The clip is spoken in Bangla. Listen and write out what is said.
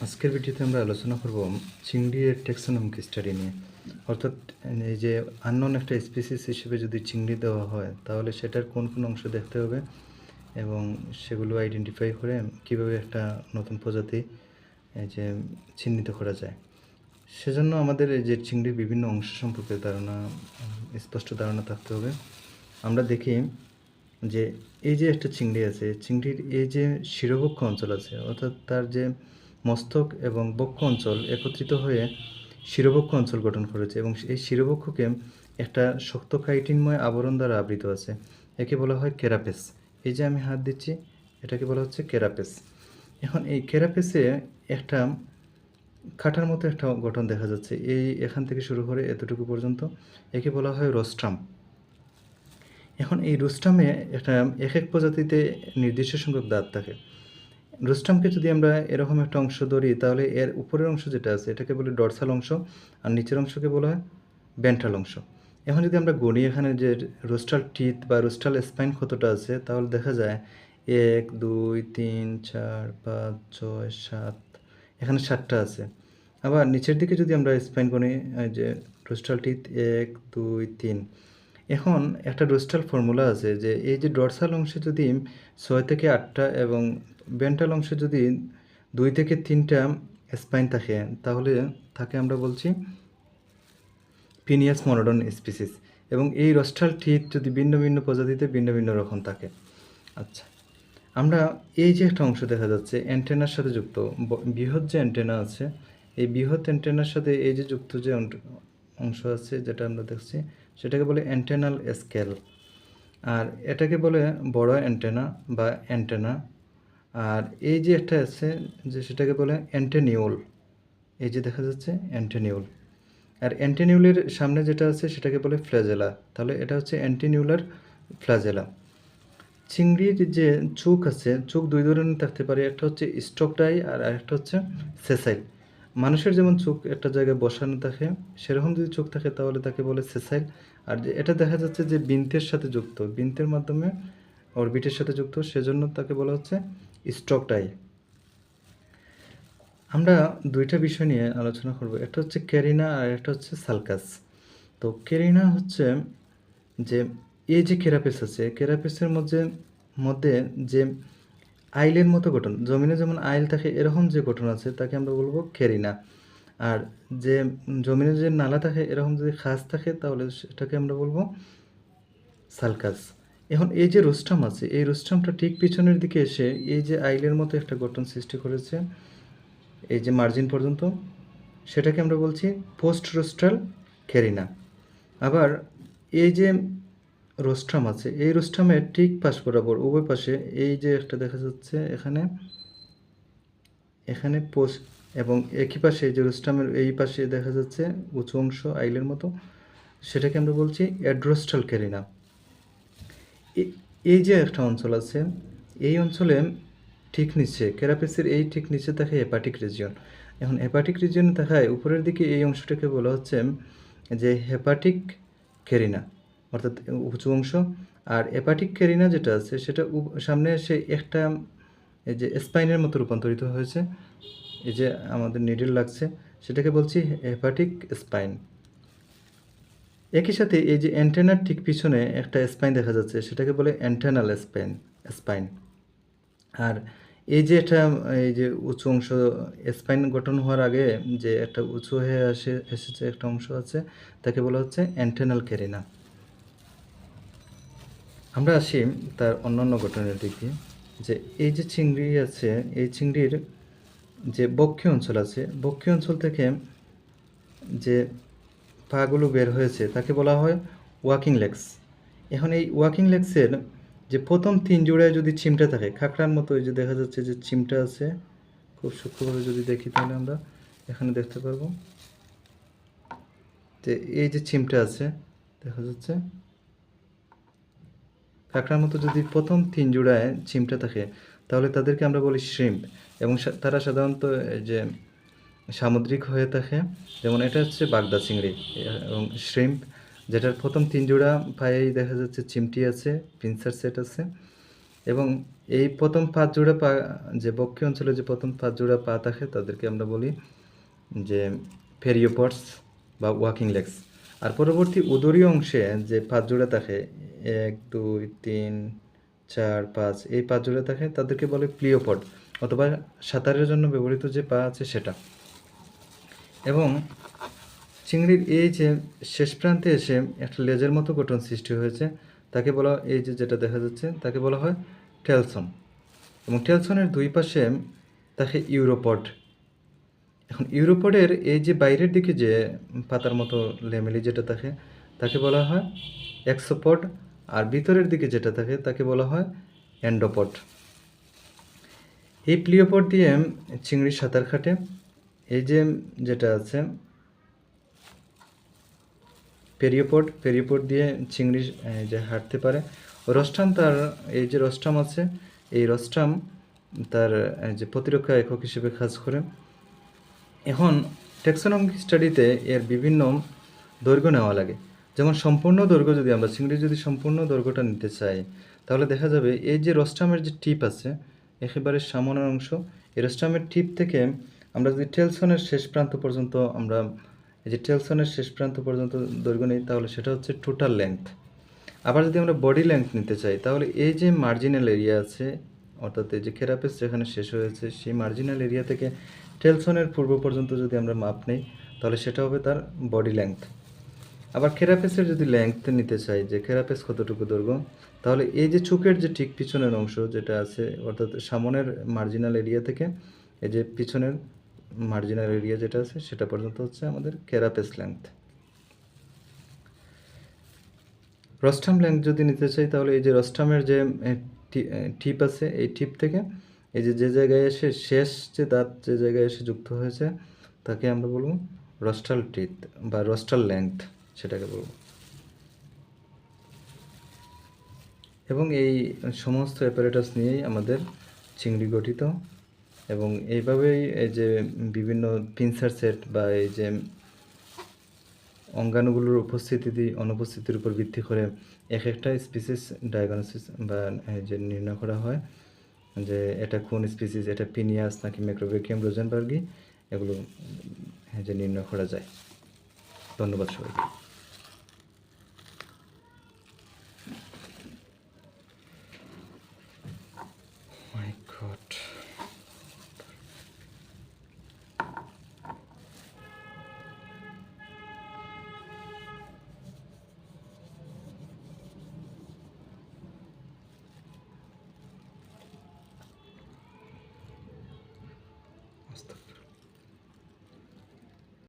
আজকের ভিডিওতে আমরা আলোচনা করব চিংড়ির টেক্সোনমিক স্টাডি নিয়ে। অর্থাৎ এই যে আননোন একটা স্পিসিস হিসেবে যদি চিংড়ি দেওয়া হয় তাহলে সেটার কোন কোন অংশ দেখতে হবে এবং সেগুলো আইডেন্টিফাই করে কিভাবে একটা নতুন প্রজাতি এই যে চিহ্নিত করা যায়। সেজন্য আমাদের এই যে চিংড়ির বিভিন্ন অংশ সম্পর্কে স্পষ্ট ধারণা থাকতে হবে। আমরা দেখি যে এই যে একটা চিংড়ি আছে, চিংড়ির এই যে শিরবক্ষ অঞ্চল আছে, অর্থাৎ তার যে মস্তক এবং বক্ষ অঞ্চল একত্রিত হয়ে শিরবক্ষ অঞ্চল গঠন করেছে এবং এই শিরবক্ষকে একটা শক্ত কাইটিনময় আবরণ দ্বারা আবৃত আছে। একে বলা হয় কেরাপেস। এই যে আমি হাত দিচ্ছি, এটাকে বলা হচ্ছে কেরাপেস। এখন এই কেরাপেসে একটা কাঁটার মতো একটা গঠন দেখা যাচ্ছে, এখান থেকে শুরু করে এতটুকু পর্যন্ত। একে বলা হয় রোস্ট্রাম। এখন এই রোস্ট্রামে একটা এক এক প্রজাতিতে নির্দিষ্ট সংখ্যক দাঁত থাকে। রোস্ট্রামকে যদি আমরা এরকম একটা অংশ ধরি তাহলে এর উপরের অংশ যেটা আছে এটাকে বলে ডরসাল অংশ, আর নিচের অংশকে বলা হয় ভেন্ট্রাল অংশ। এখন যদি আমরা গণি এখানে যে রোস্টাল টিথ বা রোস্টাল স্পাইন কতটা আছে তাহলে দেখা যায় 1 2 3 4 5 6 7, এখানে 7টা আছে। আবার নিচের দিকে যদি আমরা স্পাইন গণি, যে রোস্টাল টিথ 1 2 3, এখন একটা রোস্টাল ফর্মুলা আছে যে এই যে ডরসাল অংশে যদি 6 থেকে 8টা এবং ভেন্ট্রাল অংশে যদি 2 থেকে 3টা স্পাইন থাকে তাহলে তাকে আমরা বলছি পিনিয়াস মনোডন স্পিসিস। এবং এই রোস্টাল টিথ যদি ভিন্ন ভিন্ন প্রজাতিতে ভিন্ন ভিন্ন রকম থাকে। আচ্ছা, আমরা এই যে একটা অংশ দেখা যাচ্ছে অ্যান্টেনার সাথে যুক্ত, বৃহৎ যে অ্যান্টেনা আছে এই বৃহৎ অ্যান্টেনার সাথে এই যে যুক্ত যে অংশ আছে যেটা আমরা দেখছি সেটাকে বলে অ্যান্টেনাল স্কেল। আর এটাকে বলে বড় অ্যান্টেনা বা অ্যান্টেনা। আর এই যে একটা আছে যে সেটাকে বলে অ্যান্টেনিউল। এই যে দেখা যাচ্ছে অ্যান্টেনিউল। আর অ্যান্টেনিউলের সামনে যেটা আছে সেটাকে বলে ফ্ল্যাজেলা। তাহলে এটা হচ্ছে অ্যান্টিনিউলার ফ্ল্যাজেলা। চিংড়ির যে চোখ আছে, চোখ দুই ধরনের থাকতে পারে, একটা হচ্ছে স্টকড আই আর আরেকটা হচ্ছে সেসাইল। মানুষের যেমন চোখ একটা জায়গায় বসানো থাকে সেরকম যদি চোখ থাকে তাহলে তাকে বলে সেসাইল। আর যে এটা দেখা যাচ্ছে যে বৃন্তের সাথে যুক্ত, বৃন্তের মাধ্যমে অরবিটের সাথে যুক্ত, সেজন্য তাকে বলা হচ্ছে স্টকড আই। আমরা দুইটা বিষয় নিয়ে আলোচনা করব, একটা হচ্ছে ক্যারিনা আর একটা হচ্ছে সালকাস। তো ক্যারিনা হচ্ছে যে এই যে কেরাপেস আছে কেরাপেসের মধ্যে মধ্যে যে আইলের মতো গঠন, জমিনে যেমন আইল থাকে এরকম যে গঠন আছে তাকে আমরা বলবো ক্যারিনা। আর যে জমিনে যে নালা থাকে এরকম যদি খাস থাকে তাহলে সেটাকে আমরা বলবো সালকাস। এখন এই যে রোস্টাম আছে এই রোস্টামটা ঠিক পিছনের দিকে এসে এই যে আইলের মতো একটা গঠন সৃষ্টি করেছে এই যে মার্জিন পর্যন্ত, সেটাকে আমরা বলছি পোস্ট রোস্ট্রাল ক্যারিনা। আবার এই যে রোস্ট্রাম আছে এই রোস্ট্রামের ঠিক পাশ বরাবর উভয় পাশে এই যে একটা দেখা যাচ্ছে এখানে এখানে পোস্ট, এবং একই পাশে যে রোস্ট্রামের এই পাশে দেখা যাচ্ছে উঁচু অংশ আইলের মতো, সেটাকে আমরা বলছি অ্যাড্রোস্টাল ক্যারিনা। এই যে একটা অঞ্চল আছে এই অঞ্চলে ঠিক নিচে ক্যারাপেসের এই ঠিক নিচে থাকে হেপাটিক রিজিয়ন। এখন হেপাটিক রিজিয়নে দেখায় উপরের দিকে এই অংশটাকে বলা হচ্ছে যে হেপাটিক ক্যারিনা, অর্থাৎ উঁচু অংশ। আর হেপাটিক ক্যারিনা যেটা আছে সেটা সামনে এসে একটা এই যে স্পাইনের মতো রূপান্তরিত হয়েছে, এই যে আমাদের নিডল লাগছে সেটাকে বলছি হেপাটিক স্পাইন। একই সাথে এই যে অ্যান্টেনার ঠিক পিছনে একটা স্পাইন দেখা যাচ্ছে সেটাকে বলে অ্যান্টেনাল স্পাইন। আর এই যে একটা এই যে উঁচু অংশ স্পাইন গঠন হওয়ার আগে যে একটা উঁচু হয়ে এসেছে একটা অংশ আছে তাকে বলা হচ্ছে অ্যান্টেনাল ক্যারিনা। আমরা আসি তার অন্যান্য গঠনের দিকে, যে এই যে চিংড়ি আছে এই চিংড়ির যে বক্ষীয় অঞ্চল আছে বক্ষীয় অঞ্চল থেকে যে পাগুলো বের হয়েছে তাকে বলা হয় ওয়াকিং লেগস। এখন এই ওয়াকিং লেগসের যে প্রথম 3 জোড়ায় যদি চিমটা থাকে খাকড়ার মতো, এই যে দেখা যাচ্ছে যে চিমটা আছে, খুব সূক্ষ্মভাবে যদি দেখি তাহলে আমরা এখানে দেখতে পারবো যে এই যে চিমটা আছে দেখা যাচ্ছে কাঁকড়ার মতো যদি প্রথম 3 জোড়ায় চিমটা থাকে তাহলে তাদেরকে আমরা বলি শ্রিম্প। এবং তারা সাধারণত যে সামুদ্রিক হয়ে থাকে, যেমন এটা হচ্ছে বাগদা চিংড়ি এবং শ্রিম্প, যেটার প্রথম 3 জোড়া পায়েই দেখা যাচ্ছে চিমটি আছে, পিনসার সেট আছে। এবং এই প্রথম 5 জোড়া পা, যে বক্ষীয় অঞ্চলে যে প্রথম 5 জোড়া পা থাকে তাদেরকে আমরা বলি যে ফেরিওপডস বা ওয়াকিং লেগস। আর পরবর্তী উদরীয় অংশে যে 5 জোড়া থাকে, 1 2 3 4 5, এই 5 জোড়া থাকে তাদেরকে বলে প্লিওপড, অথবা সাঁতারের জন্য ব্যবহৃত যে পা আছে সেটা। এবং চিংড়ির এই যে শেষ প্রান্তে এসে একটা লেজের মতো গঠন সৃষ্টি হয়েছে, তাকে বলা, এই যে যেটা দেখা যাচ্ছে তাকে বলা হয় টেলসন। এবং টেলসনের দুই পাশে থাকে ইউরোপড। এখন ইউরোপডের এই যে বাইরের দিকে যে পাতার মতো ল্যামেলি যেটা থাকে তাকে বলা হয় এক্সোপড, আর ভিতরের দিকে যেটা থাকে তাকে বলা হয় এন্ডোপড। এই প্লিওপড দিয়ে চিংড়ি সাঁতার কাটে। এই যে যেটা আছে পেরিওপড দিয়ে চিংড়ি যে হাঁটতে পারে। রস্ট্রাম, তার এই যে রস্ট্রাম আছে, এই রস্ট্রাম তার যে প্রতিরক্ষা একক হিসেবে কাজ করে। এখন টেক্সোনমিক স্টাডিতে এর বিভিন্ন দৈর্ঘ্য নেওয়া লাগে। যেমন সম্পূর্ণ দৈর্ঘ্য, যদি আমরা চিংড়ির যদি সম্পূর্ণ দৈর্ঘ্যটা নিতে চাই তাহলে দেখা যাবে এই যে রস্ট্রামের যে টিপ আছে একেবারে সামনের অংশ, এই রস্ট্রামের টিপ থেকে আমরা যদি টেলসনের শেষ প্রান্ত পর্যন্ত আমরা এই যে টেলসনের শেষ প্রান্ত পর্যন্ত দৈর্ঘ্য নিই তাহলে সেটা হচ্ছে টোটাল লেংথ। আবার যদি আমরা বডি লেংথ নিতে চাই তাহলে এই যে মার্জিনাল এরিয়া আছে, অর্থাৎ এই যে কেরাপেস যেখানে শেষ হয়েছে সেই মার্জিনাল এরিয়া থেকে টেলসনের পূর্ব পর্যন্ত যদি আমরা মাপ নেই তাহলে সেটা হবে তার বডি লেংথ। আবার কেরাপেসের যদি লেংথ নিতে চাই যে কেরাপেস কতটুকু দৈর্ঘ্য, তাহলে এই যে চোখের যে ঠিক পিছনের অংশ যেটা আছে, অর্থাৎ সামনের মার্জিনাল এরিয়া থেকে এই যে পিছনের মার্জিনাল এরিয়া যেটা আছে সেটা পর্যন্ত হচ্ছে আমাদের কেরাপেস লেংথ। রস্ট্রাম লেংথ যদি নিতে চাই তাহলে এই যে রস্ট্রামের যে টিপ আছে এই টিপ থেকে এই যে জায়গায় এসে শেষ যে দাঁত যে জায়গায় এসে যুক্ত হয়েছে তাকে আমরা বলবো রস্ট্রাল টিথ বা রস্ট্রাল লেংথ, সেটাকে বলবো। এবং এই সমস্ত অ্যাপারেটাস নিয়েই আমাদের চিংড়ি গঠিত। এবং এইভাবেই এই যে বিভিন্ন পিনসার সেট বা এই যে অঙ্গাণুগুলোর উপস্থিতি অনুপস্থিতির উপর ভিত্তি করে এক একটা স্পিসিস ডায়াগনোসিস বা যে নির্ণয় করা হয় যে এটা কোন স্পিসিস, এটা পিনিয়াস নাকি ম্যাক্রোব্রেকিয়াম রোজেনবার্গি, এগুলো যে নির্ণয় করা যায়। ধন্যবাদ সবাইকে।